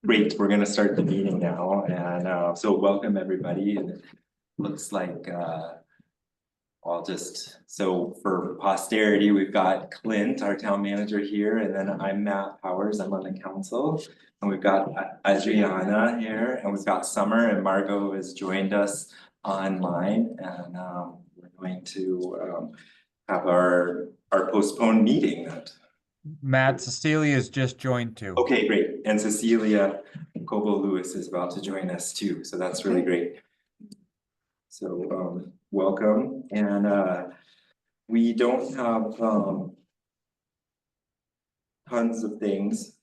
Great, we're gonna start the meeting now, and so welcome everybody, and it looks like so for posterity, we've got Clint, our town manager here, and then I'm Matt Powers, I'm on the council. And we've got Adriana here, and we've got Summer, and Margot has joined us online, and we're going to have our postponed meeting that. Matt, Cecilia has just joined too. Okay, great. And Cecilia Cobo-Lewis is about to join us too, so that's really great. So welcome, and we don't have tons of things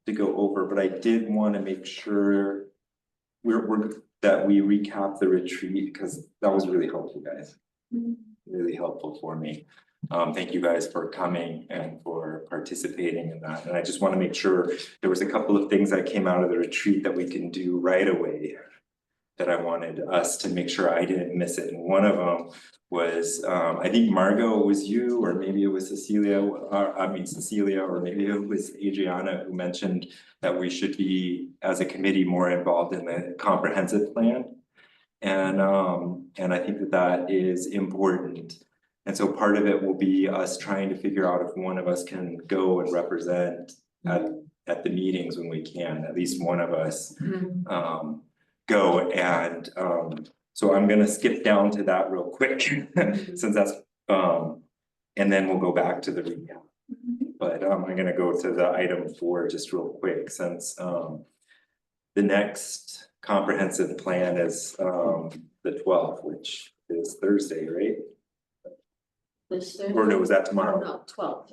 to go over, but I did want to make sure that we recap the retreat, because that was really helpful, guys. Really helpful for me. Thank you guys for coming and for participating in that. And I just want to make sure there was a couple of things that came out of the retreat that we can do right away that I wanted us to make sure I didn't miss it. And one of them was, I think Margot, it was you, or maybe it was Cecilia, or maybe it was Adriana who mentioned that we should be, as a committee, more involved in the comprehensive plan. And I think that is important. And so part of it will be us trying to figure out if one of us can go and represent at the meetings when we can, at least one of us go. And so I'm gonna skip down to that real quick since that's and then we'll go back to the recap. But I'm gonna go to the item 4 just real quick, since the next comprehensive plan is the 12th, which is Thursday, right? Or no, was that tomorrow? No, 12th.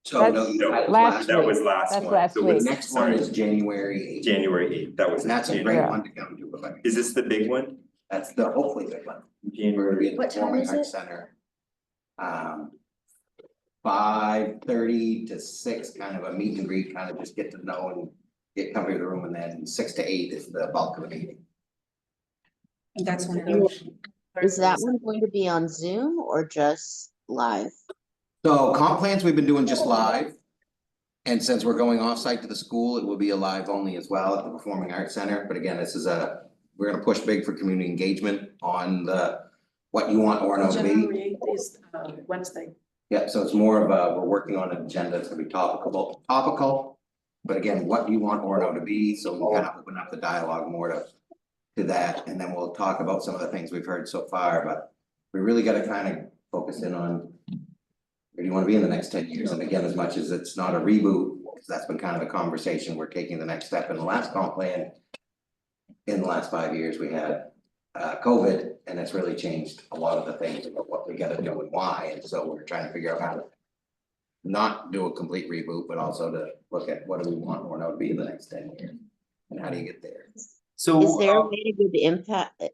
So That was last That's one. last So week. it's Next one is January 8th. January 8th. That was. And that's a January. great one to come to. But Is this the big one? that's the hopefully big one. We're gonna be at the What time Performing is Arts it? Center. 5:30 to 6, kind of a meet and greet, kind of just get to know and get comfy with the room, and then 6 to 8 is the bulk of the meeting. That's when Is that one going to be on Zoom or just live? So comp plans we've been doing just live. And since we're going off-site to the school, it will be a live only as well at the Performing Arts Center. But again, this is we're gonna push big for community engagement on what you want Orono to be. January 8th is Wednesday. Yeah, so it's more of we're working on an agenda that's gonna be topical. But again, what do you want Orono to be? So we kind of open up the dialogue more to that, and then we'll talk about some of the things we've heard so far, but we really gotta kind of focus in on where do you wanna be in the next 10 years? And again, as much as it's not a reboot, because that's been kind of a conversation, we're taking the next step in the last comp plan. In the last 5 years, we had COVID, and it's really changed a lot of the things about what we gotta do and why, and so we're trying to figure out how to not do a complete reboot, but also to look at what do we want Orono to be in the next 10 years, and how do you get there? So Is there a way to give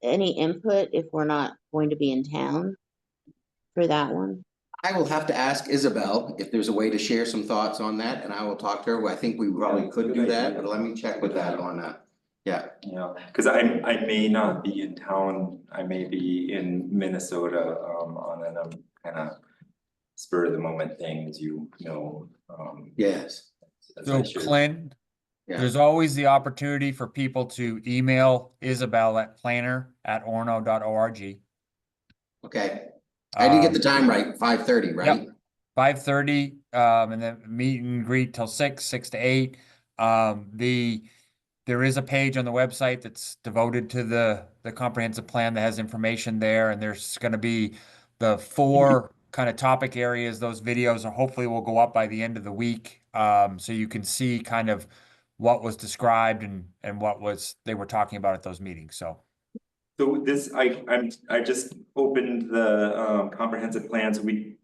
any input if we're not going to be in town for that one? I will have to ask Isabel if there's a way to share some thoughts on that, and I will talk to her. I think we probably could do that, but let me check with that on that. Yeah. Yeah, because I may not be in town. I may be in Minnesota on a kind of spur of the moment thing, as you know. Yes. as So I should. Clint, Yeah. there's always the opportunity for people to email Isabel at planner@orono.org. Okay. I did get the time right, 5:30, right? 5:30, and then meet and greet till 6 to 8. There is a page on the website that's devoted to the comprehensive plan that has information there, and there's gonna be the 4 kind of topic areas. Those videos are hopefully will go up by the end of the week. So you can see kind of what was described and what they were talking about at those meetings, so. So this, I just opened the comprehensive plans. The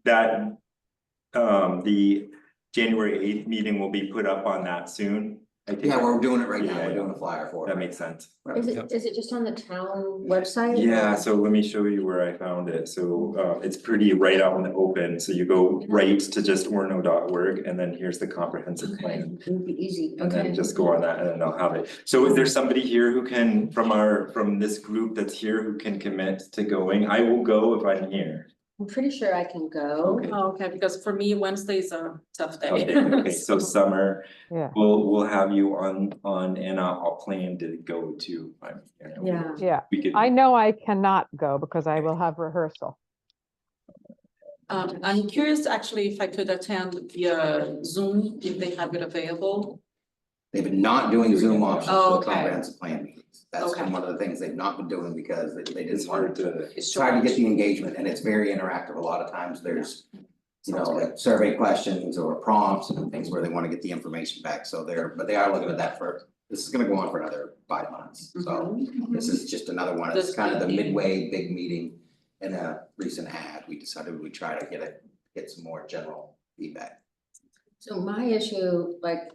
January 8th meeting will be put up on that soon. I think. Yeah, we're doing it right now. Yeah, We're yeah. doing a flyer for it. That makes sense. Is it just on the town website? Yeah, so let me show you where I found it. So it's pretty right out in the open. So you go right to just orono.org, and then here's the comprehensive plan. It would be easy, And then okay. just go on that and then I'll have it. So is there somebody here who can, from this group that's here, who can commit to going? I will go if I'm here. I'm pretty sure I can go. Okay. Oh, okay, because for me, Wednesday's a tough day. Okay, so Summer, Yeah, we'll have you on and I'll plan to go too. Yeah. yeah. We could. I know I cannot go because I will have rehearsal. I'm curious actually if I could attend via Zoom, if they have it available. They've been not doing Zoom options Oh, for the okay. comprehensive plan meetings. That's been Okay. one of the things they've not been doing because they It's didn't hard want. to, It's hard to get the engagement and it's very interactive. A lot of times there's, you know, like survey questions or prompts and things where they want to get the information back. So but they are looking at that this is gonna go on for another 5 months. So this is just another one. It's This kind of the meeting. midway big meeting in a recent ad. We decided we'd try to get some more general feedback. So my issue, like,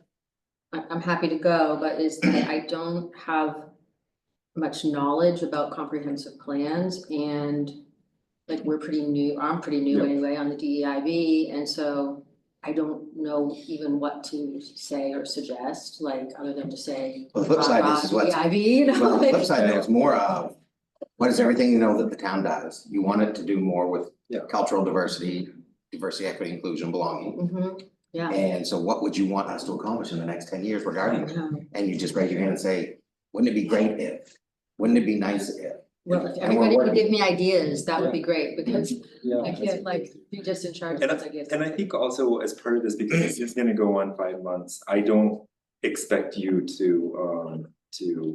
I'm happy to go, but is that I don't have much knowledge about comprehensive plans and like, I'm pretty new Yep. anyway on the DEIB, and so I don't know even what to say or suggest, like, other than to say. Well, the flip side "Rock, is rock, what's- DEIB," you know, Well, the flip like- side though is more of, what is everything you know that the town does? You want it to do more with Yeah. cultural diversity, equity, inclusion, belonging. Mhm, yeah. And so what would you want us to accomplish in the next 10 years regarding it? And you just raise your hand and say, wouldn't it be great if, wouldn't it be nice if? Well, if And we're everybody could working- give me ideas, that would be great, because yeah. I can't like be just in charge of And those ideas. And I think also as part of this, because this is gonna go on 5 months, I don't expect you to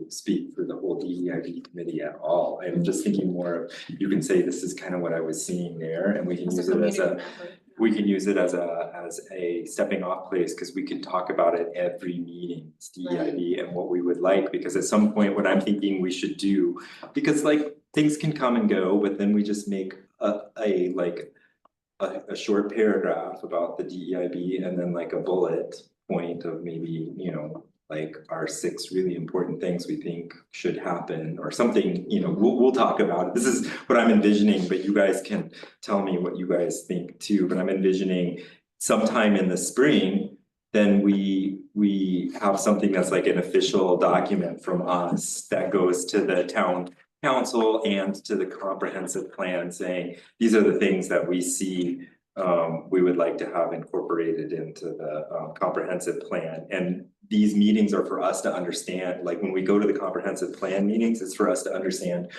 speak for the whole DEIB committee at all. I'm just thinking more of, you can say, this is kind of what I was seeing there, and we can use it as a, we can use it as a stepping off place, because we can talk about it every meeting, it's DEIB and what we would like, because at some point, what I'm thinking we should do, because like, things can come and go, but then we just make a short paragraph about the DEIB and then like a bullet point of maybe, you know, like our 6 really important things we think should happen or something, you know, we'll talk about it. This is what I'm envisioning, but you guys can tell me what you guys think too, but I'm envisioning sometime in the spring, then we have something that's like an official document from us that goes to the town council and to the comprehensive plan saying, these are the things that we see we would like to have incorporated into the comprehensive plan. And these meetings are for us to understand, like when we go to the comprehensive plan meetings, it's for us to understand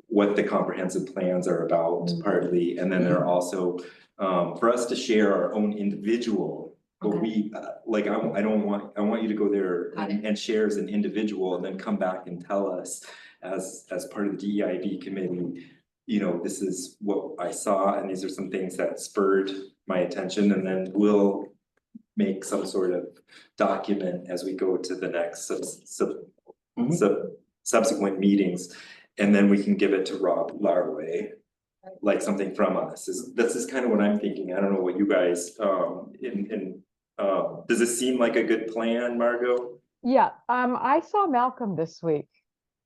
what the comprehensive plans are about partly, and then they're also for us to share our own individual. But we like I want you to go there and share as an individual and then come back and tell us as part of the DEIB committee, you know, this is what I saw and these are some things that spurred my attention, and then we'll make some sort of document as we go to the next subsequent meetings. And then we can give it to Rob Larway, like something from us. This is kind of what I'm thinking. I don't know what you guys does it seem like a good plan, Margot? Yeah, I saw Malcolm this week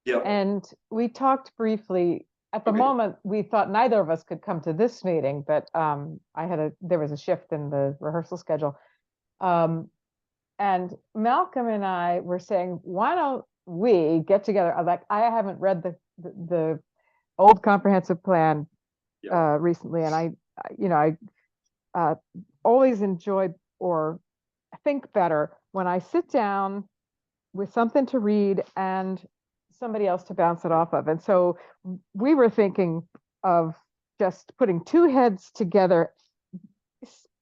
Yeah, and we talked briefly. At the Okay. moment, we thought neither of us could come to this meeting, but there was a shift in the rehearsal schedule. And Malcolm and I were saying, why don't we get together? I haven't read the old comprehensive plan Yeah. recently, and I always enjoy or think better when I sit down with something to read and somebody else to bounce it off of. And so we were thinking of just putting 2 heads together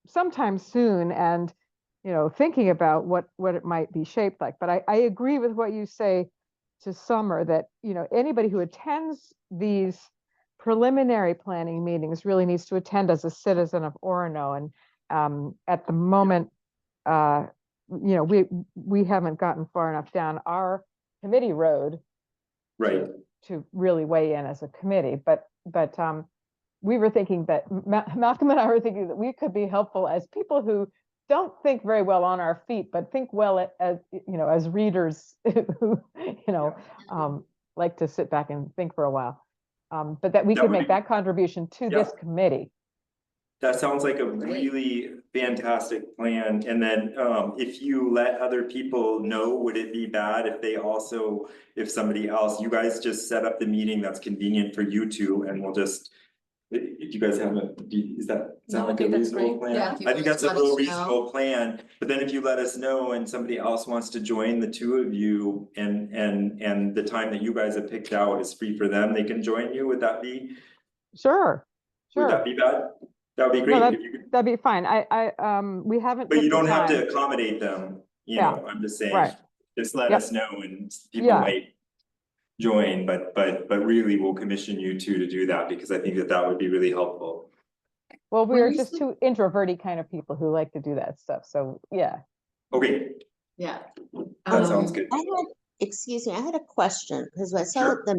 sometime soon and, you know, thinking about what it might be shaped like. But I agree with what you say to Summer, that, you know, anybody who attends these preliminary planning meetings really needs to attend as a citizen of Orono. And at the moment, you know, we haven't gotten far enough down our committee road right. to really weigh in as a committee, but we were thinking that Malcolm and I were thinking that we could be helpful as people who don't think very well on our feet, but think well as, you know, as readers who, you know, like to sit back and think for a while. But that we That could would make be- that contribution to this committee. That sounds like a really fantastic plan. And then if you let other people know, would it be bad if they also, if somebody else, you guys just set up the meeting that's convenient for you two, and we'll just If you guys haven't, is that No, sound I like a think that's reasonable great. plan? Yeah, if you I think guys that's a let real us know. reasonable plan, but then if you let us know and somebody else wants to join the two of you and the time that you guys have picked out is free for them, they can join you, would that be Sure, bad? That would be No, great if you could, that'd be fine. We haven't but you picked a don't have to time. accommodate them, you Yeah, know, I'm just saying. right. Just let Yep. us know and people Yeah. might join, but really we'll commission you two to do that because I think that would be really helpful. Well, When we're you just say- two introverty kind of people who like to do that stuff. So, yeah. Okay, Yeah. that sounds good. Excuse me, I had a question, because I saw Sure. the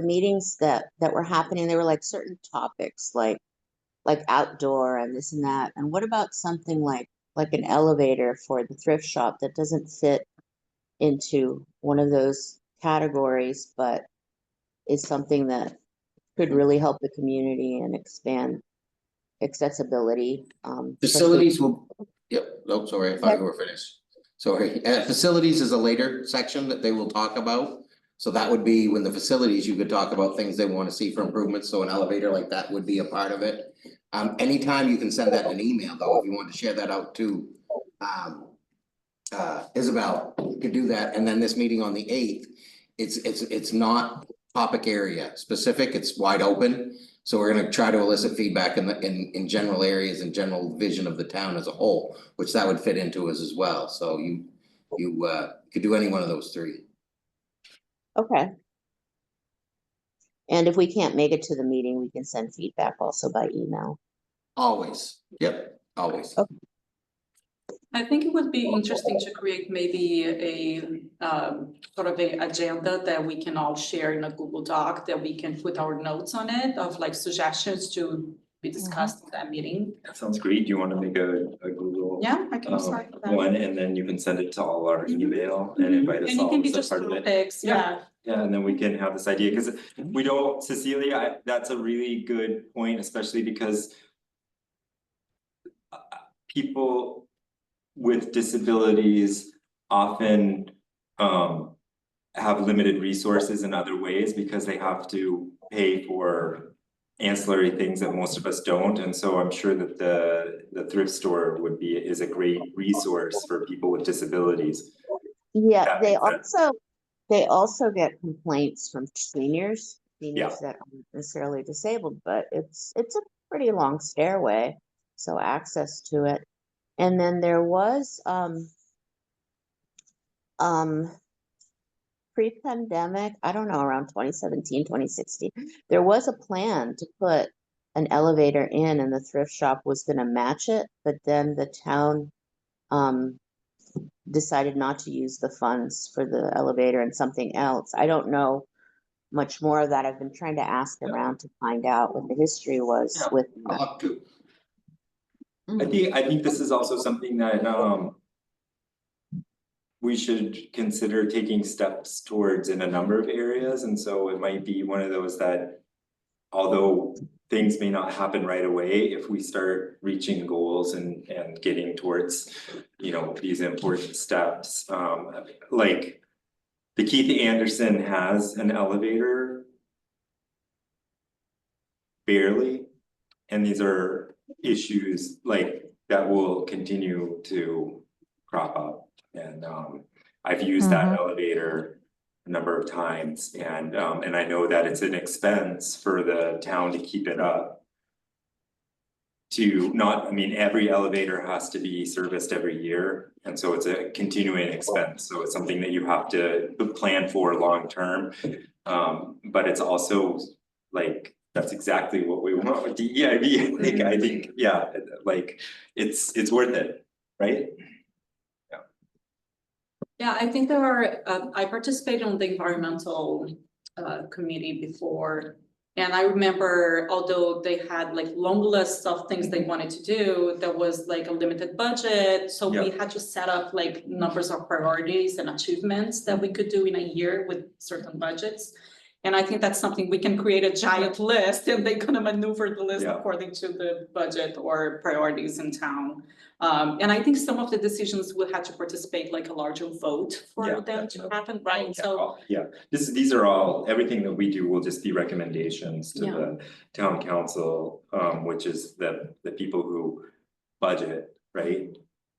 meetings that were happening, they were like certain topics, like outdoor and this and that. And what about something like an elevator for the thrift shop that doesn't fit into one of those categories, but is something that could really help the community and expand accessibility? Especially- Facilities will, yep, no, sorry, I thought you were finished. Sorry, facilities is a later section that they will talk about. So that would be when the facilities, you could talk about things they wanna see for improvements, so an elevator like that would be a part of it. Anytime you can send that in an email though, if you want to share that out to Isabel, you could do that, and then this meeting on the 8th, it's not topic area specific, it's wide open. So we're gonna try to elicit feedback in general areas and general vision of the town as a whole, which that would fit into us as well, so you could do any one of those three. Okay. And if we can't make it to the meeting, we can send feedback also by email. Always, yep, always. Okay. I think it would be interesting to create maybe a sort of a agenda that we can all share in a Google Doc, that we can put our notes on it of like suggestions to be discussed in that meeting. That sounds great. Do you want to make a Google? Yeah, I can start with that. One, and then you can send it to all our Mhm. email and invite us And it all can be as a just part of it. topics, yeah. Yeah, and then we can have this idea, because we don't, Cecilia, that's a really good point, especially because people with disabilities often have limited resources in other ways because they have to pay for ancillary things that most of us don't, and so I'm sure that the thrift store is a great resource for people with disabilities. Yeah, That they makes sense. also get complaints from seniors Yeah. that aren't necessarily disabled, but it's a pretty long stairway, so access to it. And then there was pre-pandemic, I don't know, around 2017, 2016, there was a plan to put an elevator in, and the thrift shop was gonna match it, but then the town decided not to use the funds for the elevator and something else. I don't know much more of that. I've been trying to ask around to find out what the history was Yeah. with I'll that. up to. I think this is also something that we should consider taking steps towards in a number of areas, and so it might be one of those that although things may not happen right away, if we start reaching goals and getting towards, you know, these important steps, like the Keith Anderson has an elevator barely, and these are issues like that will continue to crop up. And I've used that elevator a number of times, and I know that it's an expense for the town to keep it up. I mean, every elevator has to be serviced every year, and so it's a continuing expense, so it's something that you have to plan for long term. But it's also like, that's exactly what we want with DEIB, like, I think, yeah, like, it's worth it, right? Yeah, I think there are, I participated on the environmental committee before. And I remember, although they had like long lists of things they wanted to do, there was like a limited budget. So we had to set up like numbers of priorities and achievements that we could do in a year with certain budgets. And I think that's something we can create a giant list and they're gonna maneuver the list Yeah. according to the budget or priorities in town. And I think some of the decisions will have to participate like a larger vote for Yeah, them to definitely. happen, right? So, Yeah, these are all, everything that we do will just be recommendations to Yeah. the town council, which is the people who budget, right?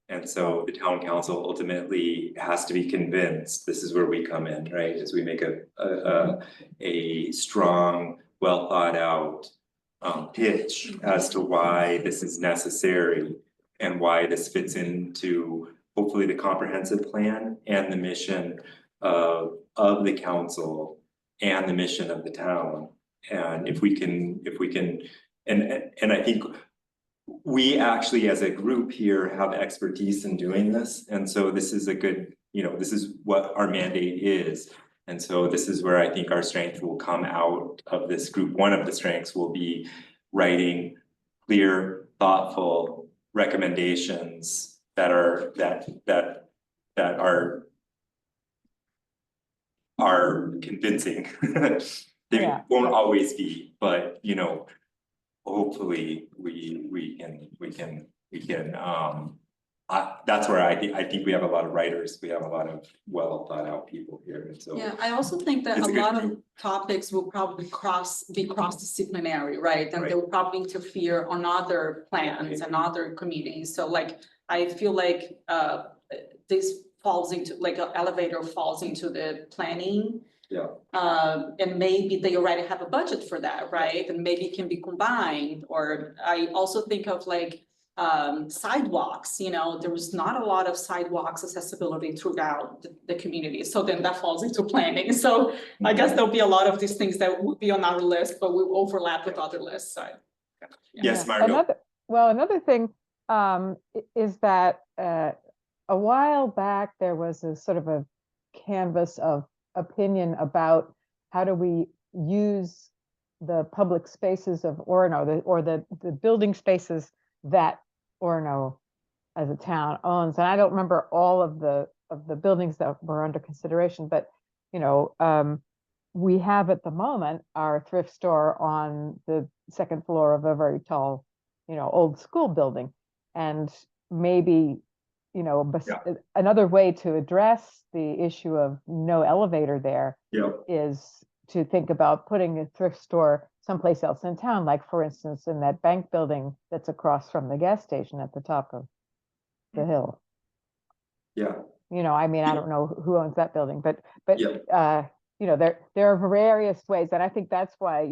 And so the town council ultimately has to be convinced, this is where we come in, right? As we make a strong, well thought out pitch as to why this is necessary and why this fits into hopefully the comprehensive plan and the mission of the council and the mission of the town. And if we can, and I think we actually, as a group here, have expertise in doing this, and so this is a good, this is what our mandate is. And so this is where I think our strength will come out of this group. One of the strengths will be writing clear, thoughtful recommendations that are convincing. They Yeah. won't always be, but hopefully we can that's where I think we have a lot of writers, we have a lot of well thought out people here, and so. yeah, I also think that It's a a good lot of group. topics will probably be cross-disciplinary, right? And they Right. will probably interfere on other plans and other committees. So like, I feel like this falls into, like an elevator falls into the planning. Yeah. And maybe they already have a budget for that, right? And maybe it can be combined, or I also think of like sidewalks, there was not a lot of sidewalks accessibility throughout the community. So then that falls into planning. So I guess there'll be a lot of these things that will be on our list, but will overlap with other lists, so. Yes, Margo. Another thing is that a while back, there was a sort of a canvas of opinion about how do we use the public spaces of Orono, or the building spaces that Orono as a town owns. And I don't remember all of the buildings that were under consideration, but we have at the moment our thrift store on the second floor of a very tall, old school building. And maybe, another way to address the issue of no elevator there is to think about putting a thrift store someplace else in town, like for instance, in that bank building that's across from the gas station at the top of the hill. Yeah. I mean, I don't know who owns that building, but Yeah. there are various ways, and I think that's why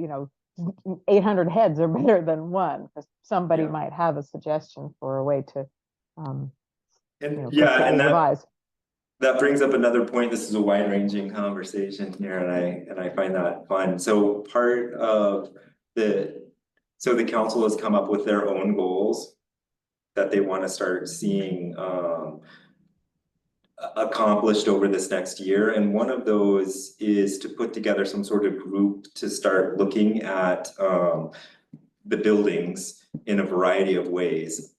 800 heads are better than one, because somebody Yeah. might have a suggestion for a way to that brings up another point. This is a wide-ranging conversation here, and I find that fun. So part of the council has come up with their own goals that they want to start seeing accomplished over this next year, and one of those is to put together some sort of group to start looking at the buildings in a variety of ways.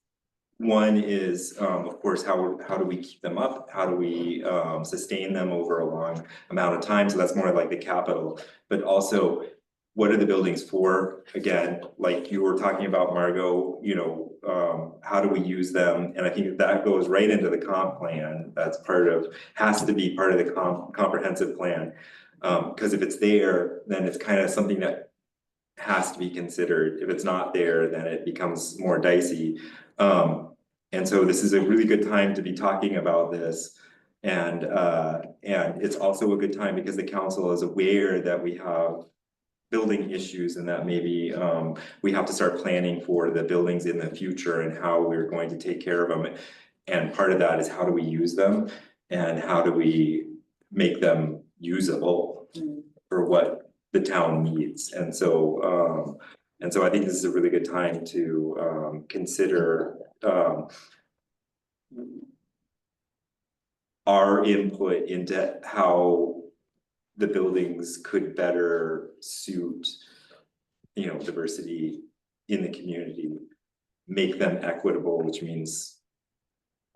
One is, of course, how do we keep them up? How do we sustain them over a long amount of time? So that's more like the capital, but also what are the buildings for? Again, like you were talking about, Margo, how do we use them? And I think that goes right into the comp plan. That's has to be part of the comprehensive plan. Because if it's there, then it's kind of something that has to be considered. If it's not there, then it becomes more dicey. And so this is a really good time to be talking about this. And it's also a good time because the council is aware that we have building issues and that maybe we have to start planning for the buildings in the future and how we're going to take care of them. And part of that is how do we use them and how do we make them usable for what the town needs. And so I think this is a really good time to consider our input into how the buildings could better suit, diversity in the community, make them equitable, which means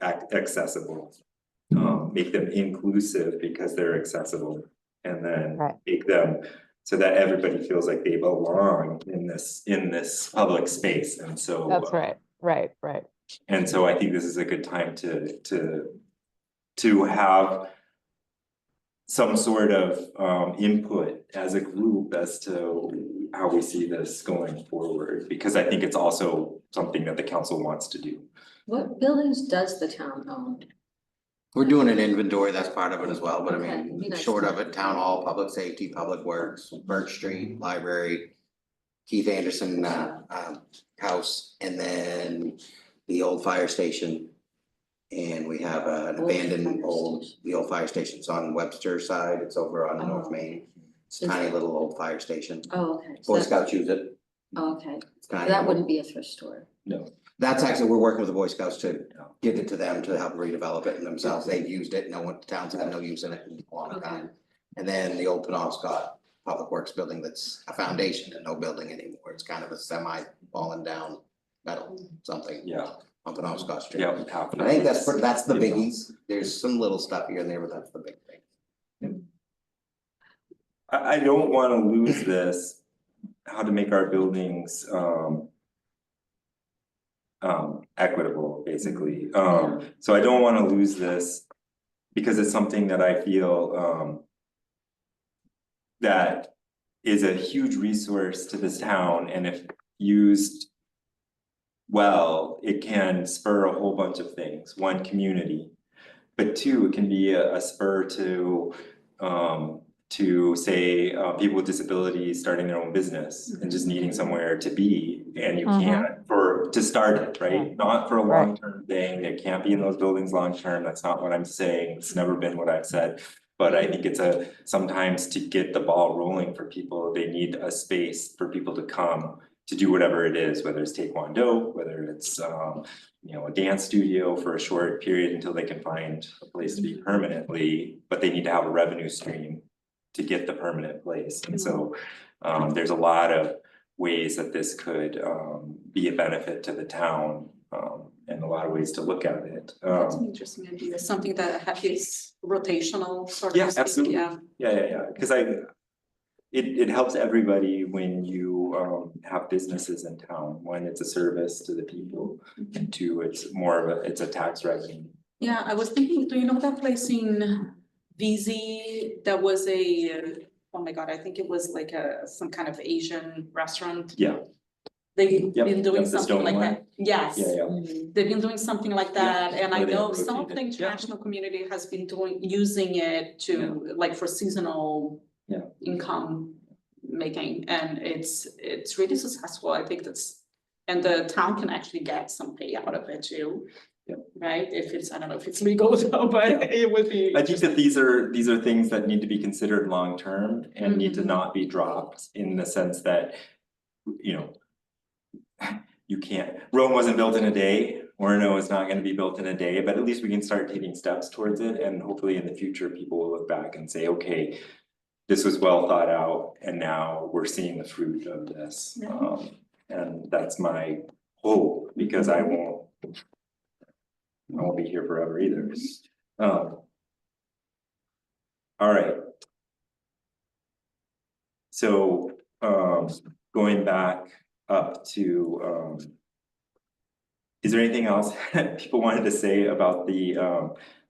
accessible, make them inclusive because they're accessible, and then make them so that everybody feels like they belong in this public space, and so. That's right. And so I think this is a good time to have some sort of input as a group as to how we see this going forward, because I think it's also something that the council wants to do. What buildings does the town own? We're doing an inventory, that's part of it as well, but I Okay, it'd be mean, nice short to- of it, town hall, public safety, public works, Birch Street, library. Keith Anderson house, and then the old fire station. And we have an Old abandoned fire the old fire station's on Webster side, it's over on Oh. North Main. It's a Is tiny it- little old fire station, Oh, okay. So Boy that- Scouts use it, oh, okay, it's tiny. that wouldn't be a thrift store. No, That's actually, we're working with the Boy Scouts to give it to them to help redevelop it themselves, they've used it, no one, the town's had no use in it in a long Okay. time. And then the old Penobscot Public Works building, that's a foundation and no building anymore, it's kind of a semi fallen down metal, something yeah, on Penobscot Street. yeah, half of I think it. that's the Yeah. biggies, there's some little stuff here and there, but that's the big thing. I don't wanna lose this, how to make our buildings equitable, basically. So I don't wanna lose this because it's something that I feel that is a huge resource to this town, and if used well, it can spur a whole bunch of things. One, community, but two, it can be a spur to say people with disabilities starting their own business and just needing somewhere to be, and you can't to start it, right? Not for a Right. long-term thing, it can't be in those buildings long-term, that's not what I'm saying, it's never been what I've said. But I think it's sometimes to get the ball rolling for people, they need a space for people to come to do whatever it is, whether it's Taekwondo, whether it's a dance studio for a short period until they can find a place to be permanently, but they need to have a revenue stream to get the permanent place. And so there's a lot of ways that this could be a benefit to the town, and a lot of ways to look at it. That's an interesting idea, something that is rotational sort of. Yeah, speak, absolutely. Yeah. Yeah, cause it helps everybody when you have businesses in town. One, it's a service to the people, and two, it's a tax revenue. Yeah, I was thinking, do you know that place in VZ that was oh my God, I think it was like some kind of Asian restaurant? Yeah, They've Yep, been doing yep, the something stone like one. that. Yes. yeah, They've been doing something like that, and I where they know some of the rotated. Yeah. international community has been using it to, like, for seasonal Yeah. income making, and it's really successful, I think and the town can actually get some pay out of it too. Yeah. Right, I don't know if it's legal though, but it would be. I think that these are things that need to be considered long-term and need to Mhm. not be dropped in the sense that, you can't, Rome wasn't built in a day, Orono is not gonna be built in a day, but at least we can start taking steps towards it, and hopefully in the future, people will look back and say, okay, this was well thought out, and now we're seeing the fruit of this. Yeah. And that's my hope, because I won't be here forever either. All right. So, going back up to, is there anything else that people wanted to say about the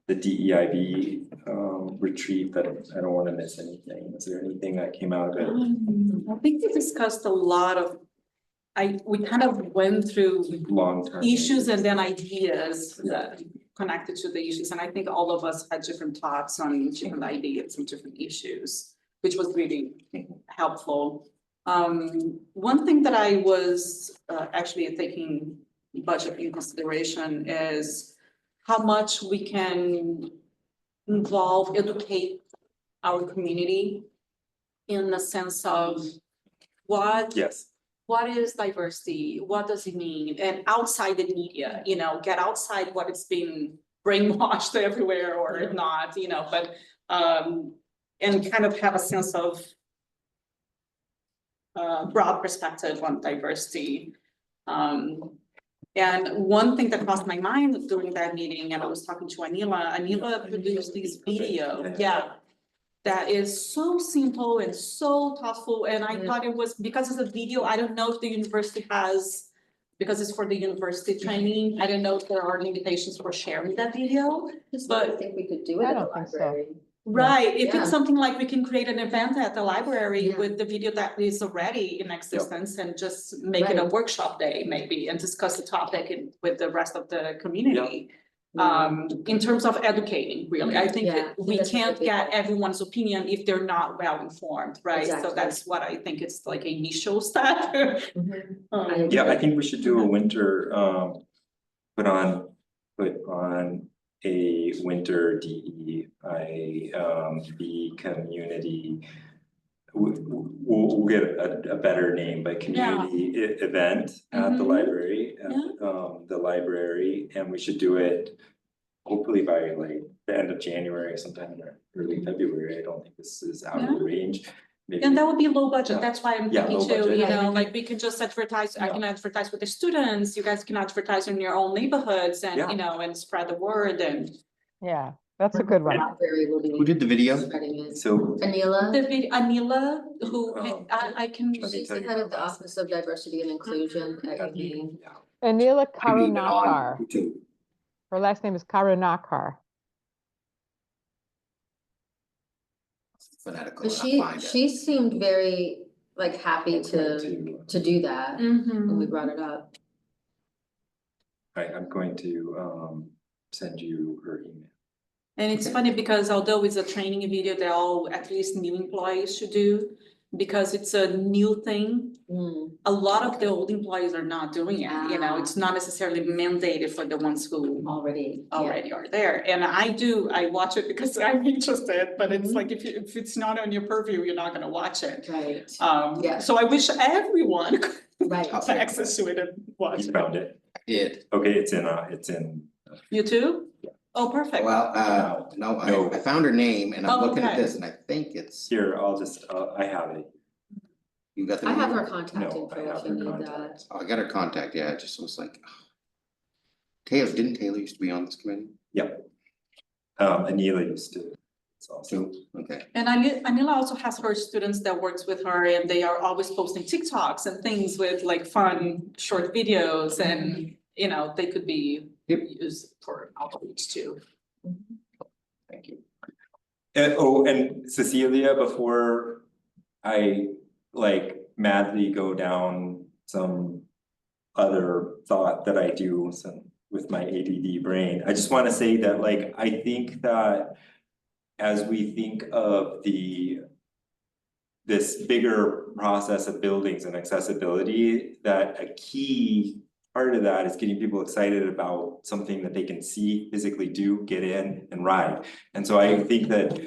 DEIB retreat that I don't wanna miss anything? Is there anything that came out of it? I think we discussed a lot of, we kind of went through Long-term issues and then ideas that connected to the issues, and I think all of us had different thoughts on different ideas and different issues, which was really helpful. One thing that I was actually taking budget in consideration is how much we can educate our community in the sense of Yes, what is diversity? What does it mean? And outside the media, get outside what it's been brainwashed everywhere or not, but and kind of have a sense of broad perspective on diversity. And one thing that crossed my mind during that meeting, and I was talking to Anila produced this video, that is so simple and so thoughtful, and I thought it was, because it's a video, I don't know if the university has, because it's for the university training, I don't know if there are limitations for sharing that video. But I think we could do it I at the don't think so. library. Right, if Yeah. it's something like we can create an event at the library Yeah. with the video that is already in existence and just make it a Right. workshop day maybe and discuss the topic with the rest of the community. Yeah. In terms of educating, really, I think Yeah, that I think we that's what can't would be get helpful. everyone's opinion if they're not well informed, right? So Exactly. that's what I think it's like an initial step. Mhm. I Yeah, I agree. think we should do a winter, put on a winter DEI, B community. We'll get a better name, but community event at the Mhm. library, the library, and we should do it hopefully by like the end of January, sometime in early February. I don't think this is out of the range. Maybe, And that would be low budget, Yeah. that's why I'm Yeah, thinking low too, budget. you Right. know, like we could just advertise, I can advertise with the students, you guys can advertise in your own neighborhoods and, Yeah. you know, and spread the word and. Yeah, that's a good The one. library will be Who did the video? spreading it. so, Anila, Anila, who, I can. Let me she's tell the you head her of the last Office of Diversity and Inclusion at UVA. Anila I'm even on Karunakar. YouTube. Her last name is Karunakar. Phonetically, But I'll find it. she seemed very like happy to do that when we Mhm. brought it up. I'm going to send you her email. And it's funny because although it's a training video that all, at least new employees should do, because it's a new thing, Mm, a lot of the old employees are not doing it, you know, it's not necessarily mandated for the ones who already. already are there. And I watch it because I'm interested, but it's like if it's not on your purview, you're not gonna watch it. Right, Yeah. So I wish everyone could right. have access to it and watch You it. found it? I did. Okay, it's in, You too? Oh, perfect. Well, No. no, I found her name and I'm Oh, looking at okay. this and I think it's, here, I have it. you got the I have name? her contact No, I info have if you her need contact. that. Oh, I got her contact, yeah, it just was like. Didn't Taylor used to be on this committee? Yep. Anila used to, it's also, Okay, And Anila also has her students that works with her and they are always posting TikToks and things with like fun short videos and, you know, they could be Yep. used for outreach too. thank you. And Cecilia, before I like madly go down some other thought that I do with my ADD brain, I just wanna say that like, I think that as we think of this bigger process of buildings and accessibility, that a key part of that is getting people excited about something that they can see, physically do, get in and ride. And so I think that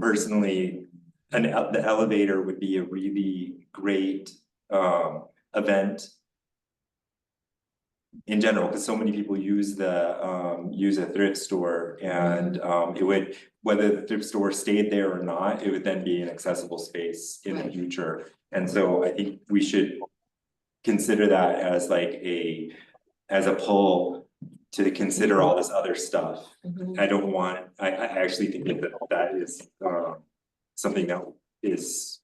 personally, the elevator would be a really great event in general, because so many people use a thrift store, and it would, whether the thrift store stayed there or not, it would then be an accessible space in the Right. future. And so I think we should consider that as like as a pull to consider all this other stuff. Mhm. I actually think that is something that is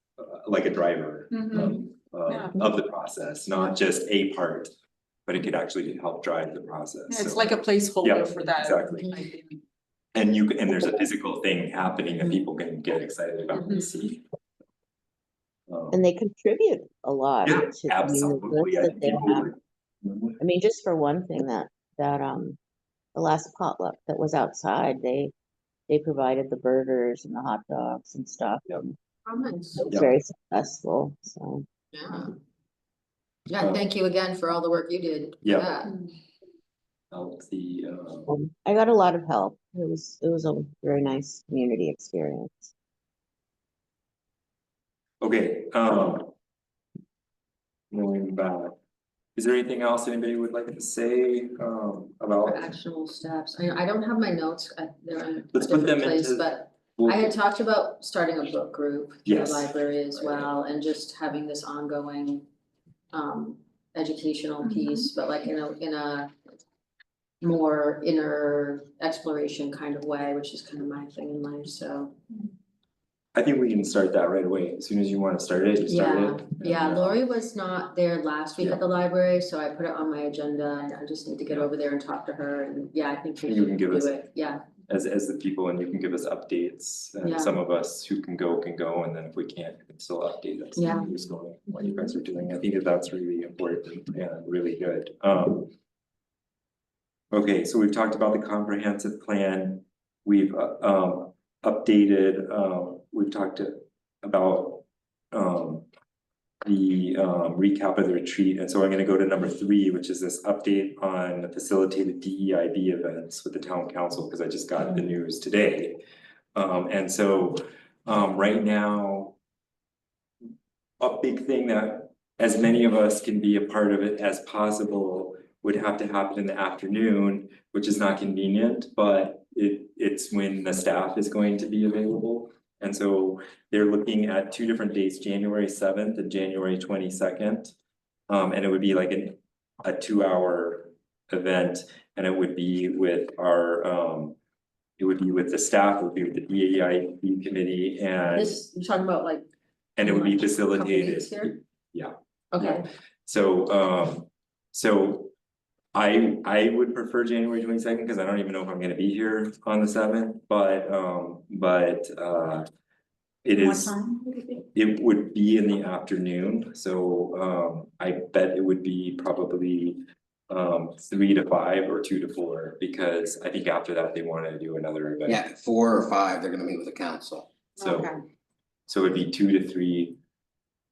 like a driver Mhm. Yeah. of the process, not just a part, but it could actually help drive the process. Yeah, it's So- like a Yeah, placeholder for that. exactly. idea. And there's a physical thing happening that people can get excited about and see. And they contribute a lot Yeah, to, I mean, the absolutely. goods I that think they people have. would. I mean, just for one thing, that the last potluck that was outside, they provided the burgers and the hot dogs and stuff. Yep. And Oh, nice. it was Yeah. very successful, so. Yeah. Yeah, thank you again for all the work you did. for Yeah. that. Help the I got a lot of help. It was a very nice community experience. okay, moving back. Is there anything else anybody would like to say For about? actionable steps. I don't have my notes, they're in a Let's put different them place, into- but We'll- I had talked about starting a book group for the Yes. library as Right. well, and just having this ongoing educational piece, but like in a more inner exploration kind of way, which is kind of my thing in life, so. I think we can start that right away. As soon as you wanna start it, you start Yeah, it. yeah, and, Lori was not there last week Yeah. at the library, so I put it on my agenda. I just need to get Yeah. over there and talk to her, and yeah, I think we And you can should give us- do it, yeah. As the people, and you can give us updates, Yeah. and some of us who can go, and then if we can't, you can still update us. Yeah. Who's going, what you guys are doing, I think that that's really important and really good, Okay, so we've talked about the comprehensive plan, we've updated, we've talked about the recap of the retreat, and so I'm gonna go to number 3, which is this update on the facilitated DEIB events with the town council, because I just got the news today. And so right now, a big thing that as many of us can be a part of it as possible would have to happen in the afternoon, which is not convenient, but it's when the staff is going to be available. And so they're looking at 2 different dates, January 7th and January 22nd. And it would be like a 2-hour event, and it would be with our it would be with the staff, it would be with the DEIB committee, and You're talking about like. it would be couple facilitated. weeks here? Yeah. Okay, So I would prefer January 22nd, because I don't even know if I'm gonna be here on the 7th, but it What is, time would it be? it would be in the afternoon, so I bet it would be probably 3 to 5 or 2 to 4, because I think after that they wanna do another event. Yeah, 4 or 5, they're gonna meet with the council. Okay. So it'd be 2 to 3,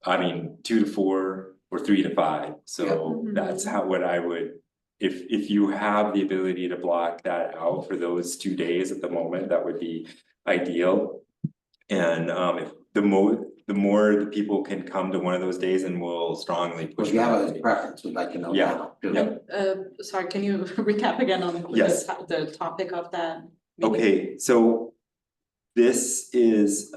I mean, 2 to 4 or 3 to 5, so Mhm. that's what I would. If you have the ability to block that out for those 2 days at the moment, that would be ideal. And if the more the people can come to one of those days, and we'll strongly If push. you have for a that. preference, we'd like to know Yeah, now. yeah. Sorry, can you recap again on Yes. the topic of that? meeting? Okay, so this is,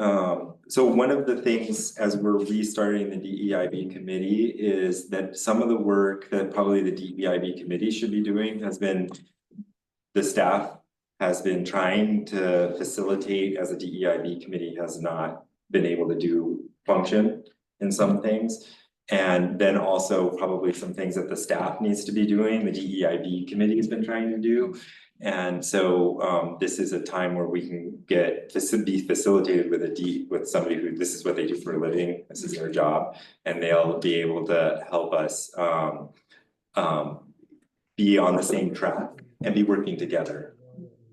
so one of the things as we're restarting the DEIB committee is that some of the work that probably the DEIB committee should be doing has been. The staff has been trying to facilitate, as a DEIB committee has not been able to function in some things. And then also probably some things that the staff needs to be doing, the DEIB committee has been trying to do. And so this is a time where we can be facilitated with somebody who, this is what they do for a living, this is their job, and they'll be able to help us be on the same track and be working together.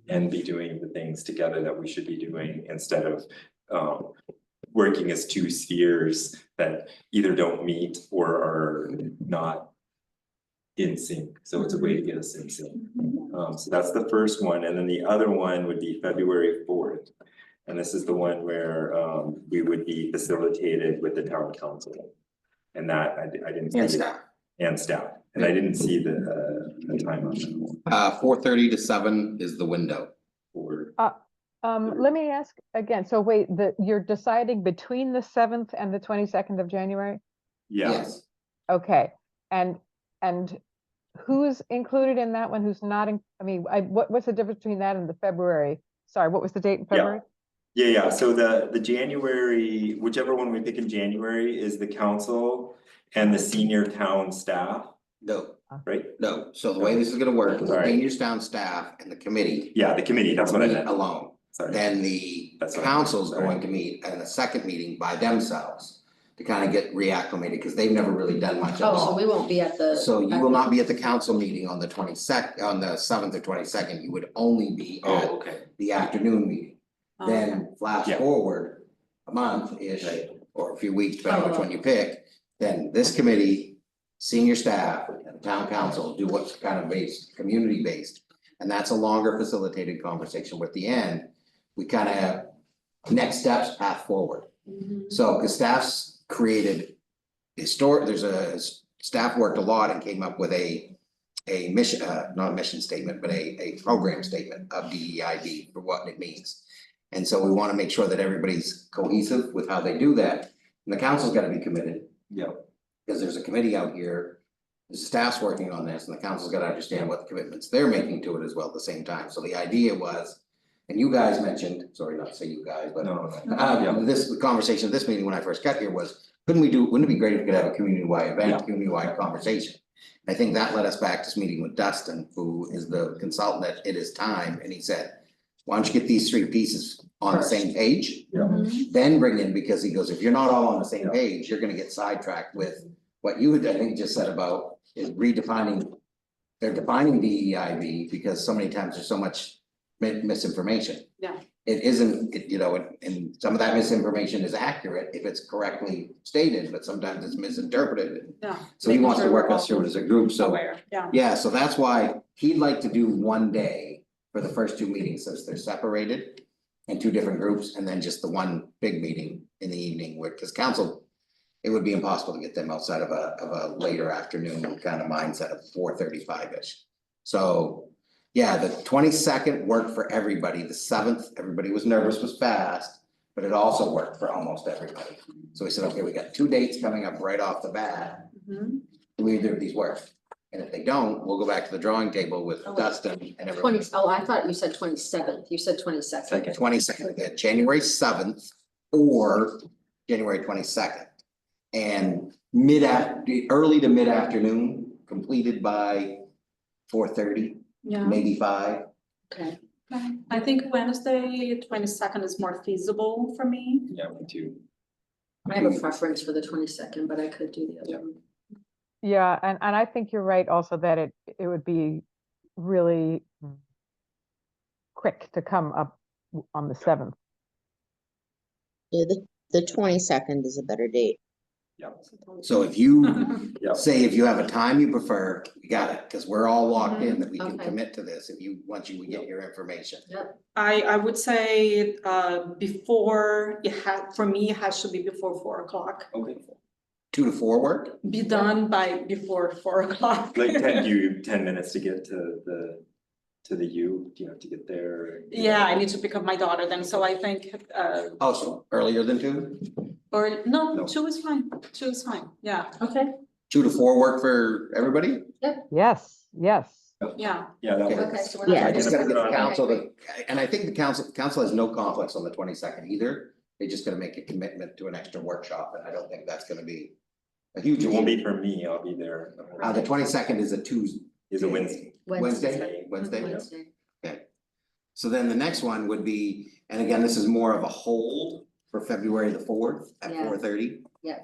And be doing the things together that we should be doing, instead of working as 2 spheres that either don't meet or are not in sync, so it's a way to get us in sync. So that's the first one, and then the other one would be February 4th. And this is the one where we would be facilitated with the town council. And that I didn't see. And staff. And staff, and I didn't see the time on that. 4:30 to 7 is the window. Or, Let me ask again, so wait, you're deciding between the 7th and the 22nd of January? yeah, Yes, Okay, and who's included in that one, who's not what's the difference between that and the February? Sorry, what was the date in February? yeah, so the January, whichever one we pick in January is the council and the senior town staff, no, right? no, so the way this is gonna work, is the Sorry. senior town staff and the committee. Yeah, the committee, that's what I meet meant, alone. sorry. Then the That's what I meant, council's sorry. going to meet in a second meeting by themselves. To kind of get reacclimated, because they've never really done much at oh, so all. we won't be at the. So you will not be at the council meeting on the 22nd, on the 7th or 22nd, you would only be at Oh, okay, the afternoon meeting. Okay. Then flash Yeah. forward a month-ish, Right. or a few weeks, depending on which Oh. one you pick. Then this committee, senior staff, and town council do what's kind of community-based. And that's a longer facilitated conversation with the end. We kind of have next steps, path forward. Mhm. So, because staff's created staff worked a lot and came up with a mission, not a mission statement, but a program statement of DEIB for what it means. And so we want to make sure that everybody's cohesive with how they do that, and the council's got to be committed, yeah, because there's a committee out here. The staff's working on this, and the council's got to understand what the commitments they're making to it as well at the same time. So the idea was, And you guys mentioned, sorry, not to say you guys, but No, this conversation, this meeting when I first got here was, wouldn't it be great if we could have a community-wide event, Yeah. community-wide conversation? I think that led us back to this meeting with Dustin, who is the consultant at It Is Time, and he said, why don't you get these three pieces on the same page? Yeah. Then bring in, because he goes, if you're not all on the same Yeah. page, you're gonna get sidetracked with what you had, I think, just said about is redefining. They're defining DEIB because so many times there's so much misinformation. Yeah. It isn't, you know, and some of that misinformation is accurate if it's correctly stated, but sometimes it's misinterpreted. Yeah. So he Making wants to sure work we're us through all it as a group, so. Aware, yeah. Yeah, so that's why he'd like to do one day for the first two meetings, since they're separated in two different groups, and then just the one big meeting in the evening, where, cause council. It would be impossible to get them outside of a later afternoon kind of mindset of 4:35-ish. So, yeah, the 22nd worked for everybody, the 7th, everybody was nervous, was fast, but it also worked for almost everybody. So we said, okay, we got 2 dates coming up right off the bat, Mhm. do either of these work? And if they don't, we'll go back to the drawing table with Dustin and everyone. I thought you said 27th, you said 22nd. Second. 22nd, January 7th or January 22nd. And early to mid-afternoon, completed by 4:30, Yeah, maybe 5. Okay, I think Wednesday, 22nd is more feasible for me. Yeah, me too. I have a preference for the 22nd, but I could do the other one. Yeah, and I think you're right also that it would be really quick to come up on the 7th. Yeah, the 22nd is a better date. So if you Yeah. say if you have a time you prefer, you got it, because we're all locked in that we can Okay. commit to this once we get your information. I would say, before, for me, it has to be before 4 o'clock. Okay. 2 to 4 work? Be done before 4 o'clock. Like 10 minutes to get to the U, you have to get there. Yeah, I need to pick up my daughter then, so I think, Oh, so earlier than 2? or no, No. 2 is fine, 2 is fine, yeah, Okay, 2 to 4 work for everybody? Yes, yes. yeah. Yeah, that Okay. okay, works. so we're not. Yeah, I just gotta get the Okay, council great. to, and I think the council has no conflicts on the 22nd either. They're just gonna make a commitment to an extra workshop, and I don't think that's gonna be a huge It won't deal. be for me, I'll be there. The 22nd is a Tuesday. Is a Wednesday. Wednesday? Wednesday. Okay. So then the next one would be, and again, this is more of a hold for February the 4th at Yeah. 4:30. Yeah.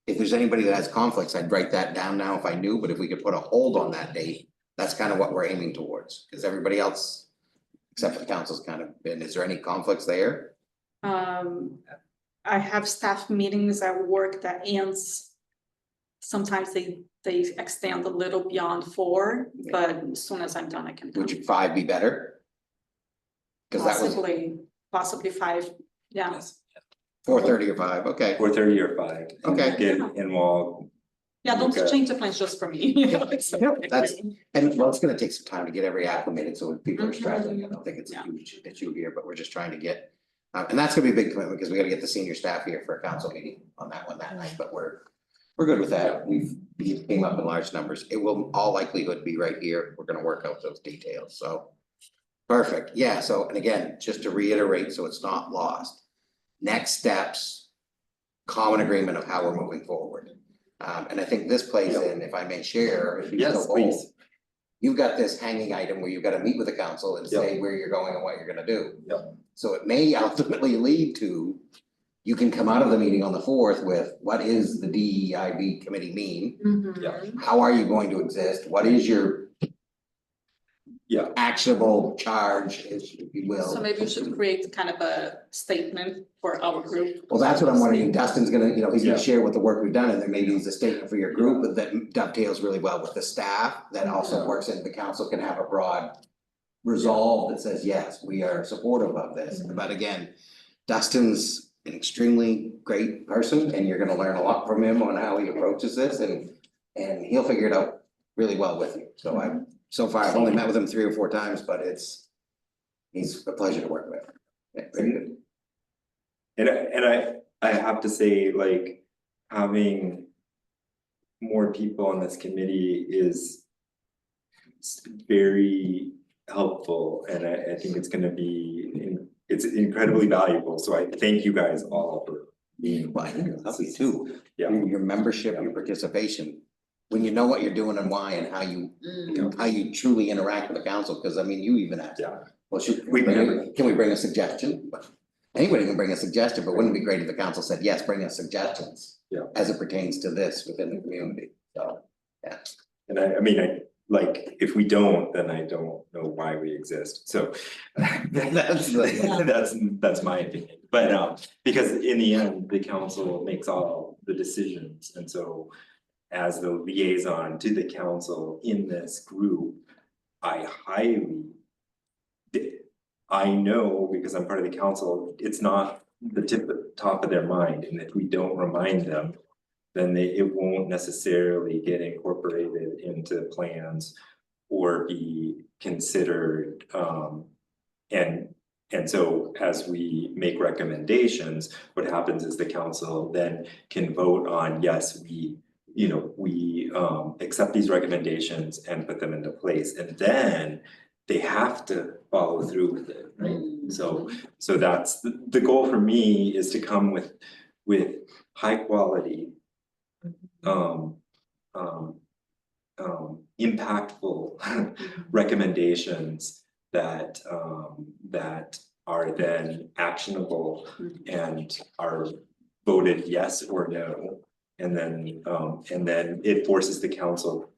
If there's anybody that has conflicts, I'd write that down now if I knew, but if we could put a hold on that date, that's kind of what we're aiming towards, because everybody else, except for the council's kind of been, is there any conflicts there? I have staff meetings at work that ends, sometimes they extend a little beyond 4, but as soon as I'm done, I can. Would 5 be better? Cause that was Possibly 5, yeah. 4:30 or 5, okay. 4:30 or 5. Okay. And we'll, Yeah, don't Okay. change the plans just for me, you know, it's. That's, and well, it's gonna take some time to get every acclimated, so when people are straggling, I don't think it's a Yeah. huge issue here, but we're just trying to get. And that's gonna be a big commitment, because we gotta get the senior staff here for a council meeting on that one that night, but we're good with that, we came up in large numbers, it will all likelihood be right here, we're gonna work out those details, so. Perfect, yeah, so, and again, just to reiterate, so it's not lost. Next steps, common agreement of how we're moving forward. And I think this plays in, if I may share, if you yes, so bold, please. you've got this hanging item where you've gotta meet with the council and say where you're going and what you're gonna do. Yep. So it may ultimately lead to, you can come out of the meeting on the 4th with, what is the DEIB committee mean? Mhm. How are you going to exist? What is your Yeah. actionable charge, if you will? So maybe we should create kind of a statement for our group. Well, that's what I'm wondering, Dustin's gonna, he's Yeah. gonna share what the work we've done, and then maybe it's a statement for your group that dovetails really well with the staff, that also Yeah. works in, the council can have a broad resolve that says, yes, we are supportive of this, but again, Dustin's an extremely great person, and you're gonna learn a lot from him on how he approaches this, and he'll figure it out really well with you, so I've only met with him 3 or 4 times, but he's a pleasure to work with. Yeah, very good. And I have to say, like, having more people on this committee is very helpful, and I think it's gonna be, it's incredibly valuable, so I thank you guys all for being. Well, I think it's healthy too. Yeah. Your membership, your participation, when you know what you're doing and why and how you truly interact with the council, because I mean, you even asked. Yeah. Well, We've never- can we bring a suggestion? Anybody can bring a suggestion, but wouldn't it be great if the council said, yes, bring us suggestions? Yeah. As it pertains to this within the community, so, yeah. And I mean, like, if we don't, then I don't know why we exist, so. That's my opinion, but because in the end, the council makes all the decisions, and so. As the liaison to the council in this group, I know, because I'm part of the council, it's not the top of their mind, and if we don't remind them. Then it won't necessarily get incorporated into plans or be considered, and so as we make recommendations, what happens is the council then can vote on, yes, we accept these recommendations and put them into place, and then they have to follow through with it, right? So that's the goal for me, is to come with high quality, impactful recommendations that are then actionable and are voted yes or no. And then it forces the council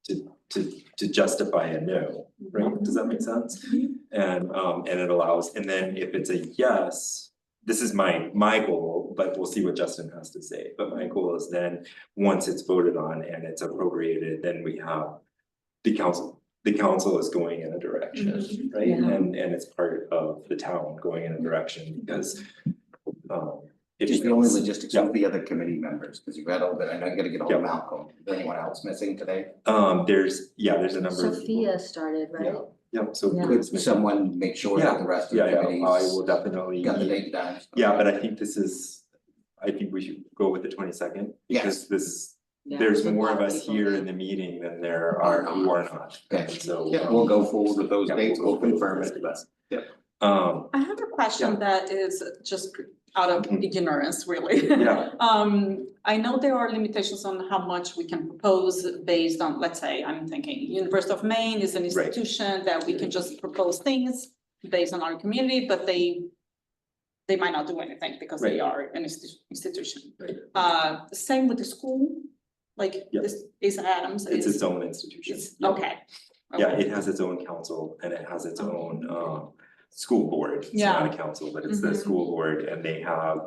to justify a no, right? Does that make sense? And it allows, and then if it's a yes, this is my goal, but we'll see what Justin has to say. But my goal is then, once it's voted on and it's appropriated, then we have the council is going in a direction, right? Yeah. And it's part of the town going in a direction, because Just the only logistics Yeah. of the other committee members, because you've got all that, I know you gotta get all of Malcolm, is there anyone else missing today? There's a number of. Sophia started, right? Yeah, so. Yeah. Could someone make sure that the rest of the Yeah, committees I will definitely. got the date down? Yeah, but I think we should go with the 22nd, because Yeah, there's there's a more lot of of us people here there. in the meeting than there are who are not. Okay. So. Yeah, we'll go forward with those Yeah, dates, we'll we'll go confirm forward it, with but. I have a question that is just out of Mhm. ignorance, really. Yeah. I know there are limitations on how much we can propose based on, let's say, I'm thinking University of Maine is an institution that we can just propose things based on our community, but they might not do anything because they are an institution. Right. Same with the school, like Yeah. this is Adams. It's is- its own institution. It's, Yeah. okay. Yeah, Okay. it has its own council, and it has its own school board. It's not a council, but it's the Mhm. school board, and they have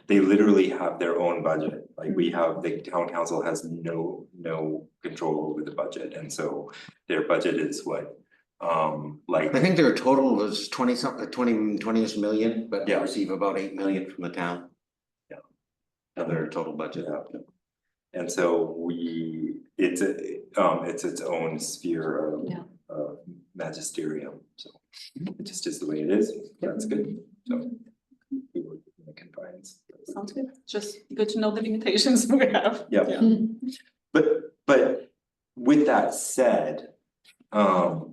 they literally have their own budget. Like, we have, the town council has no control over the budget, and so their budget is what, like. I think their total was 20-ish million, but they Yeah. receive about 8 million from the town. Yeah. Of their total budget. Yeah. And so it's its own sphere of magisterium, so it just is the way it is, that's good, so. We work in the confines. Sounds good. Just good to know the limitations we have. Yeah. But with that said,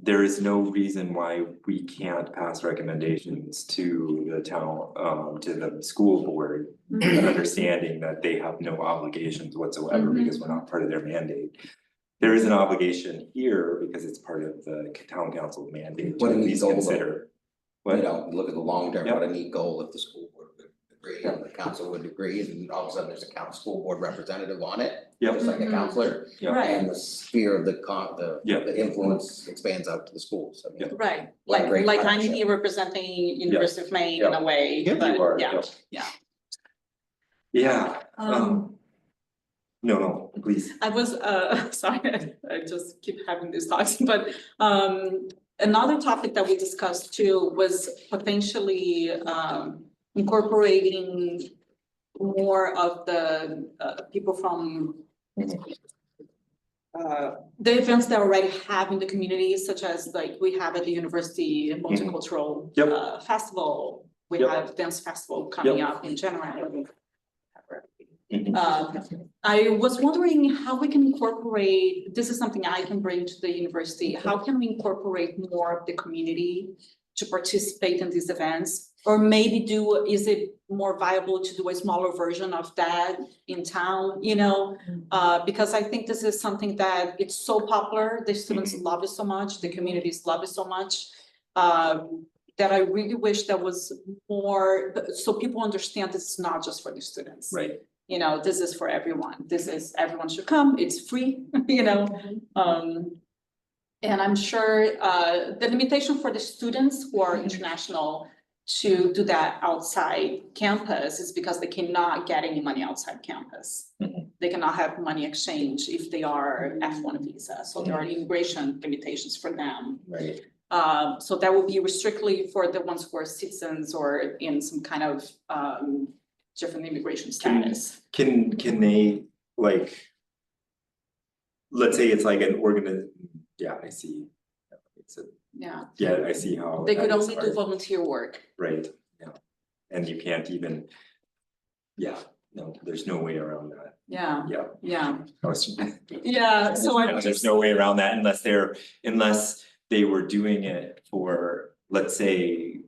there is no reason why we can't pass recommendations to the town, to the school board. Understanding that they have no obligations whatsoever, because we're not part of their mandate. There is an obligation here because it's part of the town council mandate to What a at neat least goal, though. consider. You know, look at the long term, Yeah. what a neat goal if the school board would agree and the council would agree, and all of a sudden there's a school board representative on it. Yeah. Just like a Mhm. counselor, Yeah. Right, and the sphere of Yeah. the influence expands out to the schools, I mean. right. What a Like, great I'm partnership. here representing University of Maine in Yeah. a way, Yeah, but you are, yeah. Yeah, Um, no, please. I was, sorry, I just keep having these thoughts, but, another topic that we discussed too was potentially, incorporating more of the, people from the events that already have in the community, such as like we have at the university, a multicultural, Yep. festival. We Yep. have dance festival coming up in January. I was wondering how we can incorporate, this is something I can bring to the university, how can we incorporate more of the community to participate in these events? Or maybe is it more viable to do a smaller version of that in town, you know? Because I think this is something that it's so popular, the students love it so much, the communities love it so much. That I really wish there was more, so people understand this is not just for the students. Right. You know, this is for everyone. Everyone should come. It's free, you know. And I'm sure the limitation for the students who are international to do that outside campus is because they cannot get any money outside campus. They cannot have money exchange if they are F1 visa. So there are immigration limitations for them. Right. So that would be strictly for the ones who are citizens or in some kind of different immigration status. Can they, like, let's say it's like an yeah, I see. Yeah, I see how. They could that is only do hard. volunteer work. Right, yeah, and you can't even, yeah, no, there's no way around that, Yeah, yeah. yeah, I was- yeah. So I There's no way around that unless they were doing it for, let's say,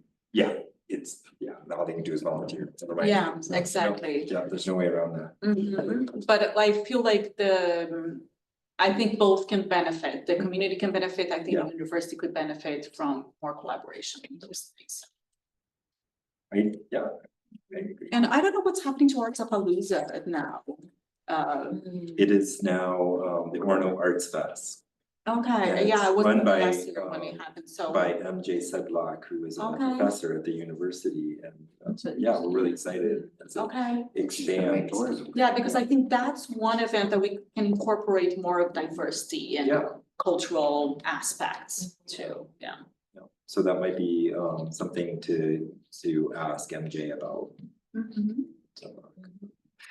all they can do is volunteer. Never mind. Yeah, So, no, exactly. Yeah, there's no way around that. But I feel like I think both can benefit. The community can benefit. I think Yeah. the university could benefit from more collaboration in those things. I agree. And I don't know what's happening to Artsapalooza now. It is now, the Orono Arts Fest Okay, it's yeah, I wasn't run there by, last year when it happened, so. by MJ Sedlock, who is a Okay. professor at the university, and, yeah, we're really excited. As it Okay, expands. yeah, because I think that's one event that we can incorporate more of diversity and Yeah. cultural aspects too, yeah. Yeah. So that might be something to ask MJ about.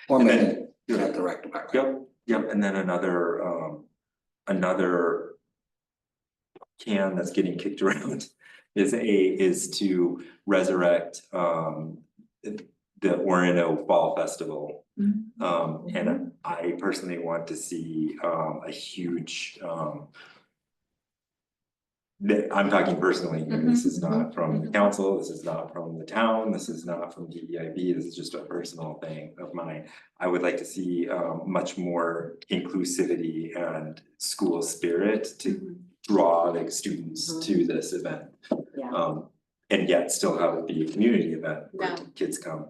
Or And maybe then- do that direct department. Yep, and then another can that's getting kicked around is to resurrect the Orono Fall Festival. And I personally want to see a huge I'm talking personally here, this is not from the council, this is not from the town, this is not from DEIB, this is just a personal thing of mine. I would like to see much more inclusivity and school spirit to draw like students to this event. Yeah. And yet still have it be a community event where Yeah. kids come,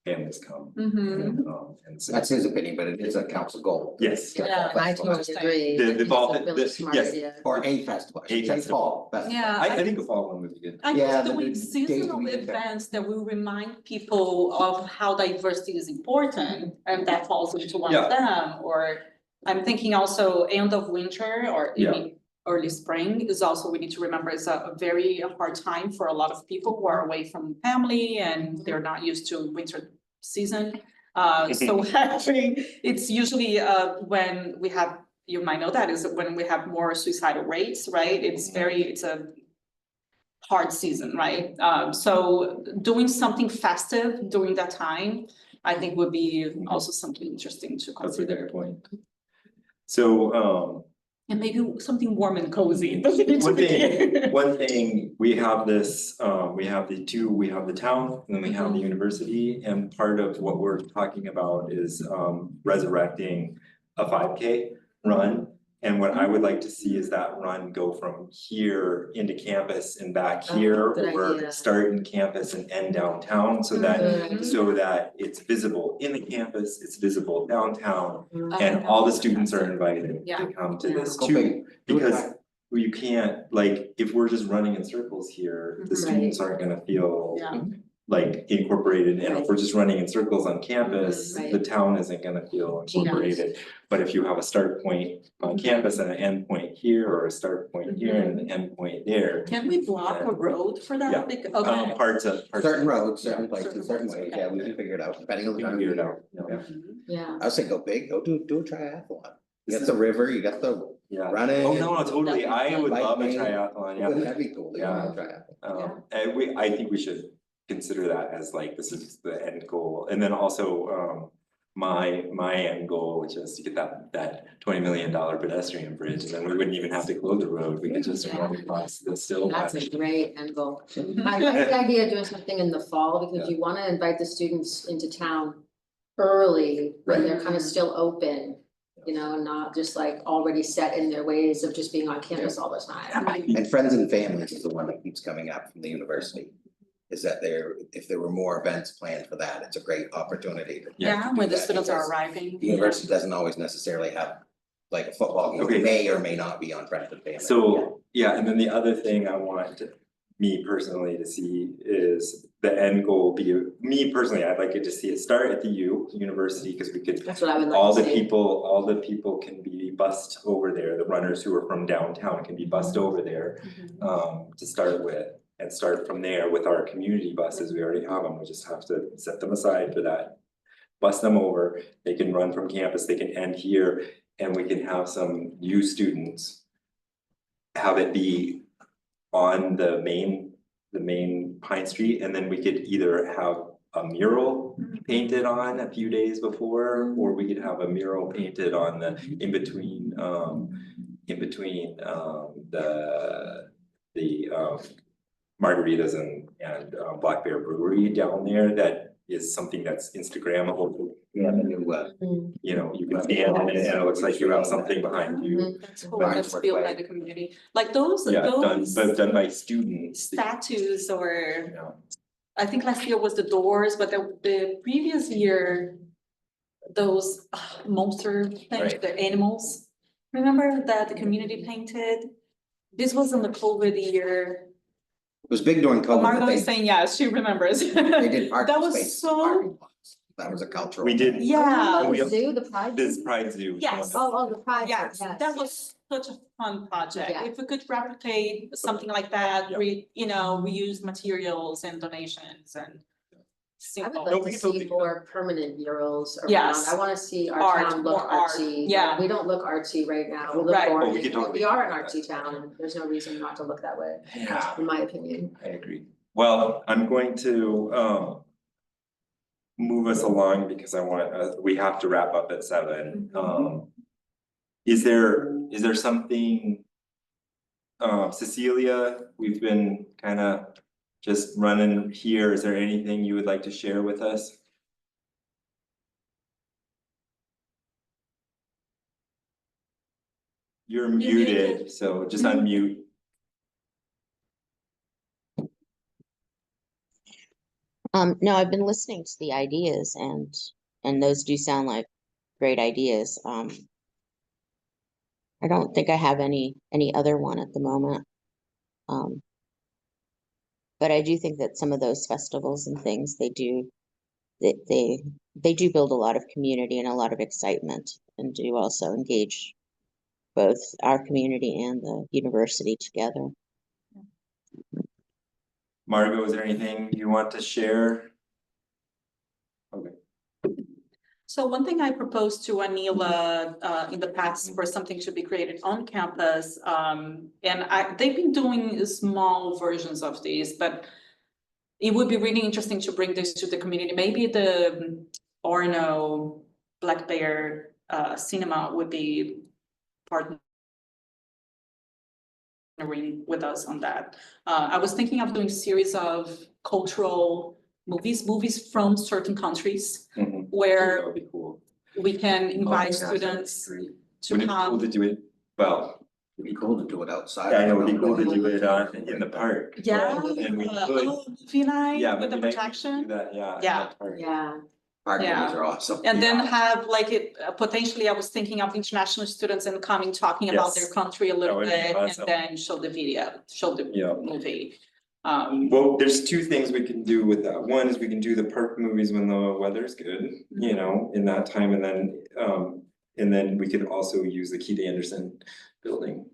families come. And so, That's his opinion, but it is a council goal. yes, Yeah. I totally agree. The I think it's fall- a really the- smart yes. idea. Or a festival. A festival. fall festival. Yeah. I think the fall one would be good. I Yeah, guess the doing days seasonal we did that. events that will remind people of how diversity is important, and that falls into one of them, or I'm thinking also end of winter or maybe early spring is also, we need to remember, is a very hard time for a lot of people who are away from family and they're not used to winter season. So actually, it's usually when we have, you might know that, is when we have more suicidal rates, right? It's a hard season, right? So doing something festive during that time, I think would be also something interesting to That's a good consider. point. So, And maybe something warm and cozy. It doesn't need to be- one thing, we have this, we have the town, and then we have the university, and part of what we're talking about is resurrecting a 5K run. And what I would like to see is that run go from here into campus and back here, good or idea. start in campus and end downtown, so that it's visible in the campus, it's visible downtown. And all the students are invited Yeah. to come to Yeah. this Go too, big. Do it because right. you can't, like, if we're just running in circles here, the Right. students aren't gonna feel Yeah. like incorporated, and if Right. we're just running in circles on campus, Right. the town isn't gonna feel incorporated. But if you have a start point on campus and an end point here, or a start point here and an end point there. Can we block a road for Yeah. that? Okay. Parts of. Certain roads, certain Yeah. places, certain ways, yeah, we can figure it out, depending on the We can time of figure it year. out, yeah. Yeah. I would say go big, go do a triathlon. You This got the river, you got the Yeah. running. Oh, no, totally, I would love a Biking. triathlon, yeah. That'd be cool, Yeah. triathlon. And I think we should consider that as like, this is the end goal, and then also, my end goal, which is to get that $20 million pedestrian bridge, and then we wouldn't even have to close the road, we could just run across the still. That's a great end goal. I like the idea of doing something in the fall, because you wanna invite the students into town early, when they're kind of still open, you know, and not just like already set in their ways of just being on campus all the time. And friends and families is the one that keeps coming up from the university. Is that if there were more events planned for that, it's a great opportunity. to Yeah, do when the that students are because arriving. The university doesn't always necessarily have, like a football game, Okay. may or may not be on friends and family. So, yeah, and then the other thing I want me personally to see is the end goal be, me personally, I'd like it to see it start at the university, because we could. That's what I would like All to the see. people can be bussed over there, the runners who are from downtown can be bussed over there. To start with, and start from there with our community buses, we already have them, we just have to set them aside for that. Bus them over, they can run from campus, they can end here, and we can have some U students. Have it be on the main Pine Street, and then we could either have a mural painted on a few days before, or we could have a mural painted on the, in between the Margaritas and Black Bear Brewery down there, that is something that's Instagrammable. Yeah, the new, You know, you can stand in it and it looks like you have something behind you. That's cool, Barnes that's work built way. by the community, like those, Yeah, those done by students. statues or. Yeah. I think last year was the Doors, but the previous year, those monster things, Right. the animals. Remember that the community painted? This was in the COVID year. it was big during COVID, Margot but is saying yes, she remembers. they did parking That was spaces, so, parking lots. That was a cultural. We did. yeah, we- The zoo, the pride. This zoo? Pride Zoo. Yes. Oh, the pride, zoo, yes, yes. that was such a fun project. Yeah. If we could replicate something like that, Yeah. reuse materials and donations and. I would simple. like we to can totally see do that. more permanent murals around. Yes. I wanna see our Art, town look more art, artsy. yeah. We don't look artsy right now. We look Right. Oh, we boring. could totally We are an do that. artsy town, and there's no reason not to look that way, Yeah, in my opinion. I agree. Well, I'm going to move us along because I want, we have to wrap up at 7. Is there something, Cecilia, we've been kind of just running here. Is there anything you would like to share with us? You're muted, so just unmute. No, I've been listening to the ideas and those do sound like great ideas. I don't think I have any other one at the moment. But I do think that some of those festivals and things, they do build a lot of community and a lot of excitement, and do also engage both our community and the university together. Margot, is there anything you want to share? Okay. So one thing I proposed to Anila in the past for something to be created on campus, and they've been doing small versions of these, but it would be really interesting to bring this to the community. Maybe the Orono Black Bear Cinema would be partnering with us on that. I was thinking of doing a series of cultural movies from certain countries That where would be cool. we can invite Oh, yeah, students that'd be great. to Wouldn't it be cool come. to do it, well, It'd be cool to do it outside. yeah, I know, it'd be cool to do it in the park. Yeah, And we could, movie night yeah, with the maybe I could do projection. that, yeah. in Yeah. the park. Yeah, Park Yeah. movies are awesome. And then Yeah. have like it, potentially I was thinking of international students and coming, talking about their Yes. country a little would be bit, and awesome. then show the video, show the Yeah. movie. Well, there's 2 things we can do with that. One is we can do the park movies when the weather's good, you know, in that time, and then we could also use the Keith Anderson building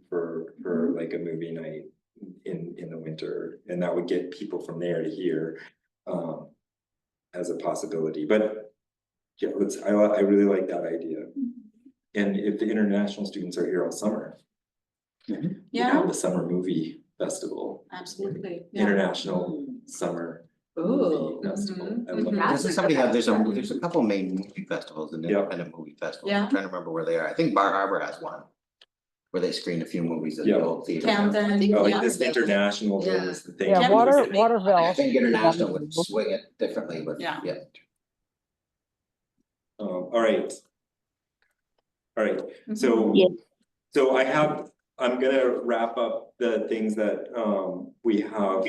for like a movie night in the winter, and that would get people from there to here as a possibility. But yeah, I really like that idea. And if the international students are here all summer, we Yeah, have the summer movie festival. absolutely, yeah. International summer Ooh. festival. I Mhm, love mhm. that. That's a Somebody good there's idea. a couple main movie festivals and Yeah. independent movie festivals. Yeah. I'm trying to remember where they are. I think Bar Harbor has one. Where they screen a few movies at Yeah. the old theater. Camden. I think Oh, like Yeah. this international Yeah. is the thing. Yeah, Yeah, Water, Sydney. I Waterville. think international would swing it differently, but Yeah. yeah. All right. All right, Mhm. so. Yeah. So I'm gonna wrap up the things that we have,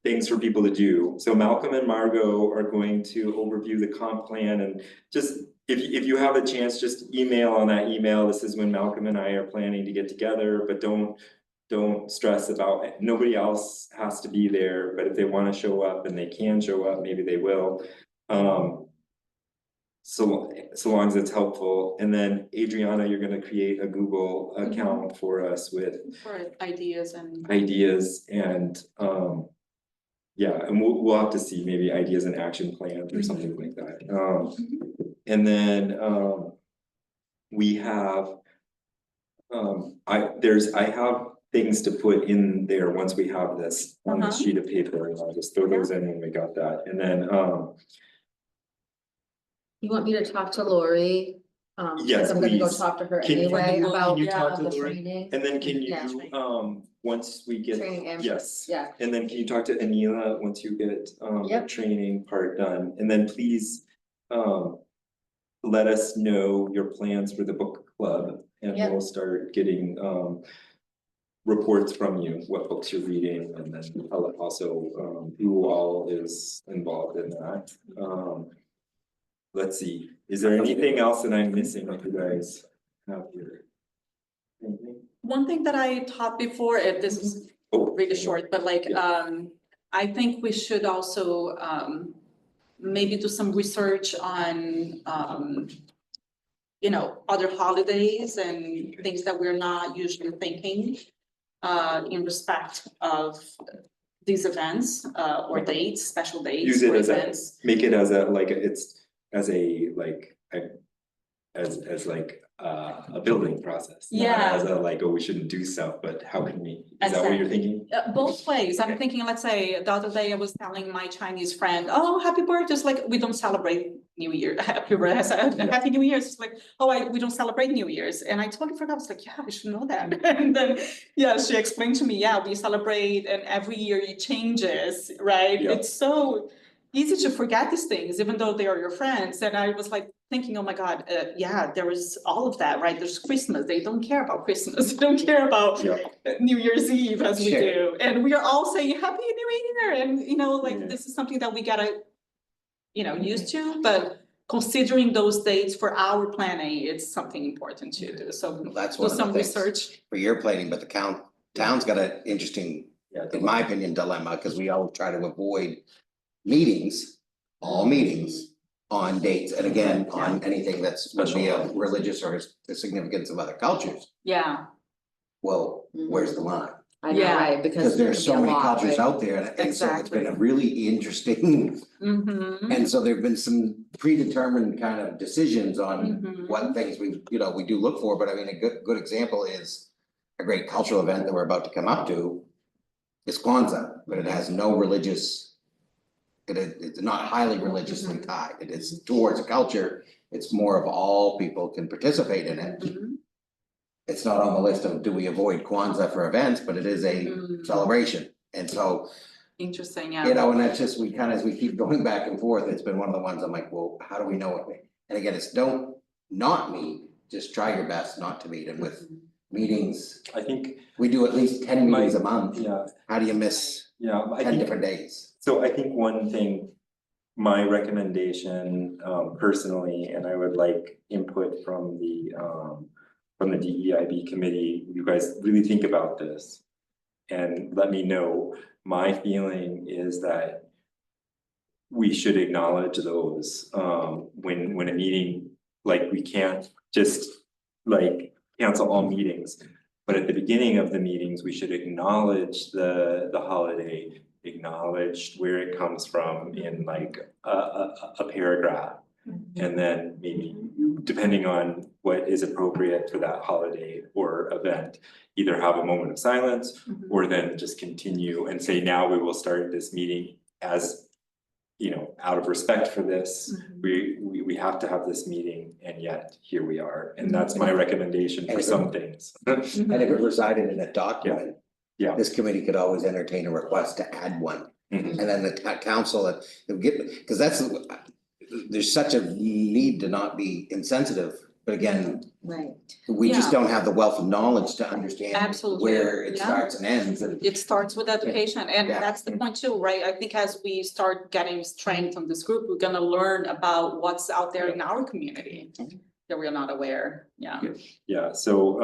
things for people to do. So Malcolm and Margot are going to overview the comp plan, and just if you have a chance, just email on that email. This is when Malcolm and I are planning to get together, but don't stress about it. Nobody else has to be there, but if they want to show up and they can show up, maybe they will. So long as it's helpful. And then Adriana, you're gonna create a Google account for us with For ideas and. ideas and yeah, and we'll have to see maybe ideas and action plans or something like that. And then we have I have things to put in there once we have this on this sheet of paper, and I'll just throw those in when we got that. And then You want me to talk to Lori? Yes, because I'm gonna go please. talk to her Can anyway you about you talk to the Lori? training. And then can Yeah. you, once we get, Training and- yes. Yeah, And then can you talk to Anila once you get the Yep. training part done? And then please let us know your plans for the book club, and Yep. we'll start getting reports from you, what books you're reading, and then also who all is involved in that. Let's see, is there anything else that I'm missing that you guys have here? Anything? One thing that I taught before, if this is Oh, really short, but like, Yeah. I think we should also, maybe do some research on, other holidays and things that we're not usually thinking, in respect of these events, or dates, special dates Use it or as a, events. make it as a, like, it's, as a, like, as like, a building process. Not Yeah. as a, like, oh, we shouldn't do stuff, but how can we, is that what you're thinking? Both ways. I'm Okay. thinking, let's say, the other day I was telling my Chinese friend, oh, happy birthday. It's like, we don't celebrate New Year. Happy birthday. I said, Happy New Year's. It's like, oh, we don't celebrate New Year's. And I totally forgot. I was like, yeah, I should know that. And then, yeah, she explained to me, yeah, we celebrate and every year it changes, right? Yeah. It's so easy to forget these things, even though they are your friends. And I was like thinking, oh my God, yeah, there was all of that, right? There's Christmas. They don't care about Christmas. They don't care about Yeah. New Year's Eve as we Sure. do. And we are all saying Happy New Year. And, Yeah. this is something that we gotta, used to, but considering those dates for our planning, it's something important to do. So That's do one of the some things research. for your planning, but the town's got an interesting, Yeah. in my opinion, dilemma, because we all try to avoid meetings, all meetings on dates, and again, on anything that's would be of religious or the significance of other cultures. Yeah, Well, where's the line? I know, Yeah. right, Because there there's could be so a many lot, cultures right? out there, and so it's been a Exactly. really interesting, mm-hmm. and so there've been some predetermined kind of decisions on Mhm. what things we do look for, but I mean, a good example is a great cultural event that we're about to come up to is Kwanzaa, but it has no religious, it's not highly religiously tied, it is towards a culture, it's more of all people can participate in it. Mhm. It's not on the list of do we avoid Kwanzaa for events, but it is a Mm. celebration, and so, Interesting, yeah. and that's just, as we keep going back and forth, it's been one of the ones I'm like, well, how do we know it? And again, it's don't not meet, just try your best not to meet, and with meetings, I think, we do at least 10 meetings a month. yeah, How do you miss yeah, I 10 think, different days? so I think one thing, my recommendation personally, and I would like input from the DEIB committee, you guys really think about this. And let me know, my feeling is that we should acknowledge those when a meeting, like, we can't just like cancel all meetings. But at the beginning of the meetings, we should acknowledge the holiday, acknowledge where it comes from in like a paragraph. And then maybe, depending on what is appropriate for that holiday or event, either have a moment of silence Mhm. or then just continue and say, now we will start this meeting as you know, out of respect for this, Mhm. we have to have this meeting, and yet here we are, and that's my recommendation for some things. And if it resided in a document. Yeah. This committee could always entertain a request to add one, Mhm. and then the council, it would get, because that's, there's such a need to not be insensitive, but again, Right. we just Yeah. don't have the wealth of knowledge to understand Absolutely, where it yeah. starts and ends, and It starts with education, and Yeah. that's the point too, right? I think as we start getting strength on this group, we're gonna learn about what's out there in our community that we're not aware, yeah. Yeah, so,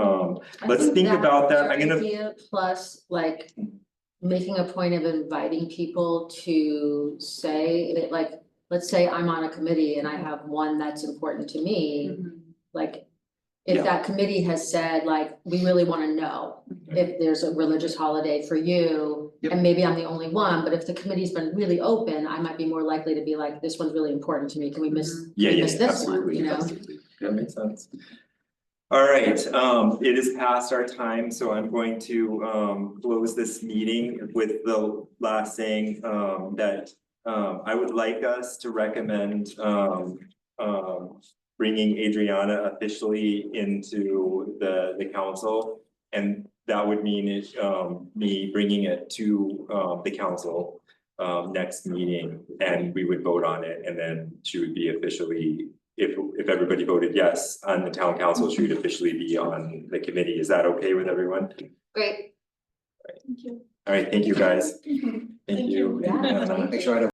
I let's think about that. your I'm gonna, idea plus like making a point of inviting people to say that, like, let's say I'm on a committee and I have one that's important to me, like. If Yeah. that committee has said, like, we really wanna know if there's a religious holiday for you. Yep. And maybe I'm the only one, but if the committee's been really open, I might be more likely to be like, this one's really important to me, can we miss, yeah, we yeah, miss this one, absolutely, you know? absolutely, that makes sense. All right, it is past our time, so I'm going to close this meeting with the last saying that I would like us to recommend bringing Adriana officially into the council. And that would mean it me bringing it to the council next meeting, and we would vote on it, and then she would be officially, if everybody voted yes on the town council, she would officially be on the committee. Is that okay with everyone? Great. Thank you. All right, thank you, guys. Thank you. Yeah. And, make sure I don't